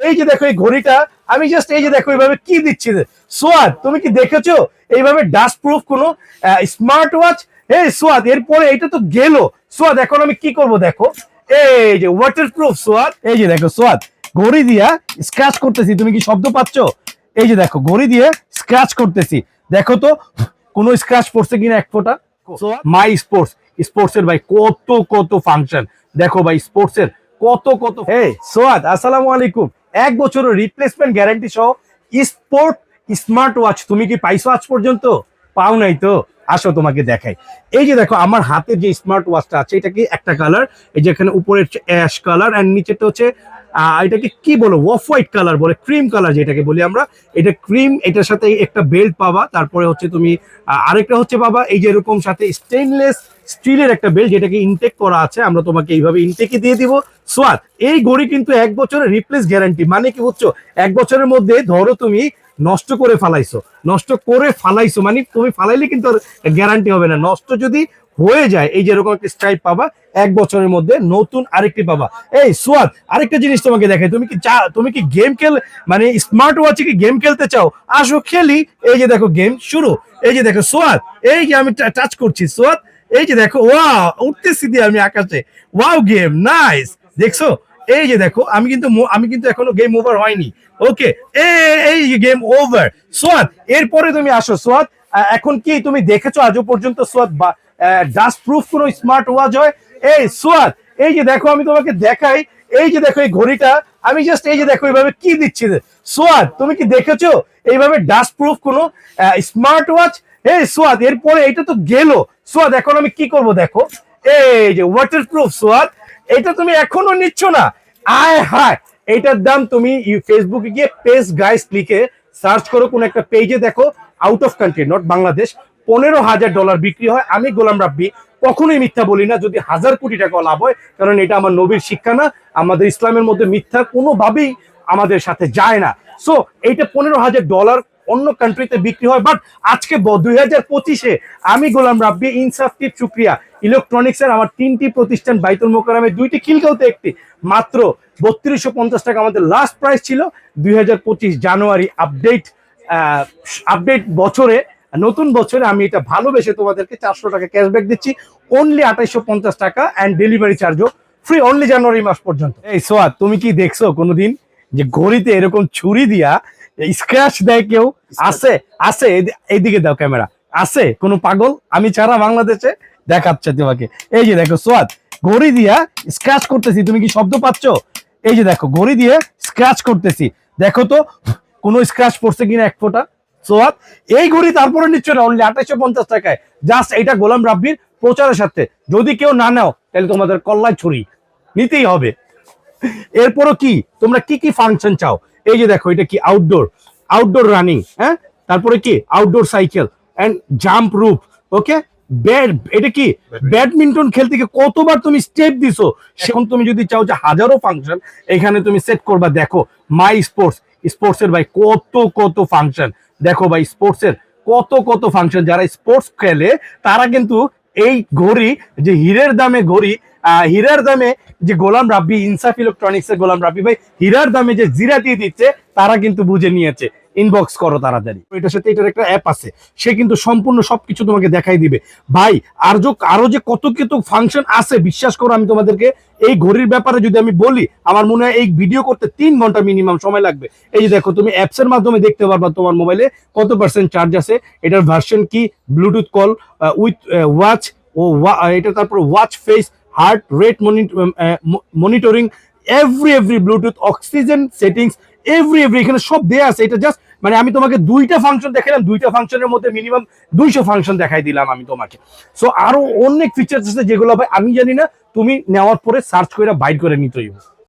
এই যে দেখো এই ঘড়িটা আমি জাস্ট এই যে দেখো এইভাবে কি দিচ্ছি সোয়াদ, তুমি কি দেখেছো এইভাবে ডাস্ট প্রুফ কোনো স্মার্ট ওয়াচ? এই সোয়াদ, এরপরে এটা তো গেল সোয়াদ, এখন আমি কি করব দেখো, এই যে ওয়াটার প্রুফ সোয়াদ। এই যে দেখো সোয়াদ, ঘড়ি দিয়া স্ক্র্যাচ করতেছি, তুমি কি শব্দ পাচ্ছ? এই যে দেখো ঘড়ি দিয়ে স্ক্র্যাচ করতেছি, দেখো তো কোনো স্ক্র্যাচ পড়ছে কিনা এক ফোঁটা। মাই স্পোর্টস, স্পোর্টস এর ভাই কত কত ফাংশন, দেখো ভাই স্পোর্টস এর কত কত। এই সোয়াদ, আসসালামু আলাইকুম। 1 বছরের রিপ্লেসমেন্ট গ্যারান্টি সহ স্পোর্ট স্মার্ট ওয়াচ তুমি কি পাইছো আজ পর্যন্ত? পাও নাই তো, আসো তোমাকে দেখাই। এই যে দেখো আমার হাতে যে স্মার্ট ওয়াচটা আছে, এটা কি একটা কালার, এই যে এখানে উপরে অ্যাশ কালার এন্ড নিচেটা হচ্ছে এটাকে কি বলো, অফ হোয়াইট কালার বলে, ক্রিম কালার যেটাকে বলি আমরা, এটা ক্রিম। এটার সাথে একটা বেল্ট পাবা, তারপরে হচ্ছে তুমি আরেকটা হচ্ছে পাবা এই যে এরকম সাথে স্টেইনলেস স্টিলের একটা বেল্ট, যেটাকে ইনটেক করা আছে, আমরা তোমাকে এইভাবে ইনটেকই দিয়ে দিব। সোয়াদ, এই ঘড়ি কিন্তু 1 বছরের রিপ্লেস গ্যারান্টি, মানে কি বুঝছো, 1 বছরের মধ্যে ধরো তুমি নষ্ট করে ফালাইছো মানে তুমি ফালাইলে কিন্তু গ্যারান্টি হবে না, নষ্ট যদি হয়ে যায় এই যে এরকম একটা স্ট্রাইপ পাবা, 1 বছরের মধ্যে নতুন আরেকটি পাবা। এই সোয়াদ, আরেকটা জিনিস তোমাকে দেখাই, তুমি কি গেম মানে স্মার্ট ওয়াচে কি গেম খেলতে চাও? আসো খেলি। এই যে দেখো গেম শুরু, এই যে দেখো সোয়াদ, এই যে আমি টাচ করছি সোয়াদ, এই যে দেখো ওয়াও, উঠতেছি দিয়ে আমি আকাশে, ওয়াও গেম নাইস, দেখছো? এই যে দেখো আমি কিন্তু এখনো গেম ওভার হয়নি। ওকে, এই গেম ওভার সোয়াদ। এরপরে তুমি আসো সোয়াদ, এখন কি তুমি দেখেছো আজও পর্যন্ত সোয়াদ বা ডাস্ট প্রুফ কোনো স্মার্ট ওয়াচ হয়? এই সোয়াদ, এই যে দেখো আমি তোমাকে দেখাই, এই যে দেখো এই ঘড়িটা আমি জাস্ট এই যে দেখো এইভাবে কি দিচ্ছি সোয়াদ, তুমি কি দেখেছো এইভাবে ডাস্ট প্রুফ কোনো স্মার্ট ওয়াচ? এই সোয়াদ, এরপরে এটা তো গেল সোয়াদ, এখন আমি কি করব দেখো, এই যে ওয়াটার প্রুফ সোয়াদ, এটা তুমি এখনো নিচ্ছ না? আয় হায়, এইটার দাম তুমি ফেসবুকে গিয়ে পেজ গাইস লিখে সার্চ করো, কোন একটা পেজে দেখো out of country, not Bangladesh, $15,000 বিক্রি হয়। আমি গোলাম রাব্বি কখনোই মিথ্যা বলি না, যদি 1000 কোটি টাকা লাভ হয়, কারণ এটা আমার নবীর শিক্ষা না, আমাদের ইসলামের মধ্যে মিথ্যা কোনোভাবেই আমাদের সাথে যায় না। সো এইটা $15,000 অন্য কান্ট্রিতে বিক্রি হয়, বাট আজকে 2025-এ আমি গোলাম রাব্বি ইনসাফটিভ শুকরিয়া ইলেকট্রনিক্স এর আমার 3টি প্রতিষ্ঠান, বাইতুল মোকাররমে 2টি, খিলগাঁওতে 1টি, মাত্র 3250 টাকা আমাদের লাস্ট প্রাইস ছিল। 2025 জানুয়ারি আপডেট বছরে, নতুন বছরে আমি এটা ভালোবেসে তোমাদেরকে 400 টাকা ক্যাশব্যাক দিচ্ছি, অনলি 2850 টাকা, অ্যান্ড ডেলিভারি চার্জও ফ্রি, অনলি জানুয়ারি মাস পর্যন্ত। এই সোয়াদ, তুমি কি দেখছো কোনোদিন যে ঘড়িতে এরকম ছুরি দিয়া স্ক্র্যাচ দেয় কেউ? আছে এইদিকে দাও ক্যামেরা, আছে কোনো পাগল আমি ছাড়া বাংলাদেশে? দেখাচ্ছে তোমাকে, এই যে দেখো সোয়াদ, ঘড়ি দিয়া স্ক্র্যাচ করতেছি, তুমি কি শব্দ পাচ্ছ? এই যে দেখো ঘড়ি দিয়ে স্ক্র্যাচ করতেছি, দেখো তো কোনো স্ক্র্যাচ পড়ছে কিনা এক ফোঁটা। সোয়াদ, এই ঘড়ি তারপরে নিচ্ছ না, অনলি 2850 টাকায়, জাস্ট এটা গোলাম রাব্বির প্রচারের সাথে। যদি কেউ না নাও তাহলে তোমাদের কল্লায় ছুরি নিতেই হবে। এরপরও কি তোমরা কি কি ফাংশন চাও? এই যে দেখো এটা কি আউটডোর রানিং, হ্যাঁ, তারপরে কি আউটডোর সাইকেল এন্ড জাম্প রুপ, ওকে, এটা কি ব্যাডমিন্টন খেলতে গিয়ে কতবার তুমি স্টেপ দিছো, সেখন তুমি যদি চাও যে হাজারো ফাংশন এখানে তুমি সেট করবা, দেখো মাই স্পোর্টস এর ভাই কত কত ফাংশন, দেখো ভাই স্পোর্টস এর কত কত ফাংশন। যারা স্পোর্টস খেলে তারা কিন্তু এই ঘড়ি, যে হীরের দামে যে গোলাম রাব্বি ইনসাফ ইলেকট্রনিক্স এর গোলাম রাব্বি ভাই হীরার দামে যে জিরা দিয়ে দিচ্ছে, তারা কিন্তু বুঝে নিয়েছে। ইনবক্স করো তাড়াতাড়ি, এটার সাথে এটার একটা অ্যাপ আছে, সে কিন্তু সম্পূর্ণ সবকিছু তোমাকে দেখাই দিবে ভাই। আরো যে কত কত ফাংশন আছে, বিশ্বাস করো আমি তোমাদেরকে এই ঘড়ির ব্যাপারে যদি আমি বলি, আমার মনে হয় এই ভিডিও করতে 3 ঘন্টা মিনিমাম সময় লাগবে। এই যে দেখো তুমি অ্যাপস এর মাধ্যমে দেখতে পারবা তোমার মোবাইলে কত % চার্জ আছে, এটার ভার্সন কি, ব্লুটুথ কল উইথ ওয়াচ, এটা তারপর watch face, heart rate monitoring, every Bluetooth, oxygen settings, every এখানে সব দেয়া আছে। এটা জাস্ট মানে আমি তোমাকে 2টা ফাংশন দেখালাম, 2টা ফাংশনের মধ্যে মিনিমাম 200 ফাংশন দেখাই দিলাম আমি তোমাকে। সো আরো অনেক ফিচার্স আছে যেগুলো ভাই আমি জানি না, তুমি নেওয়ার পরে সার্চ করে বাইর করে নিতে হইব।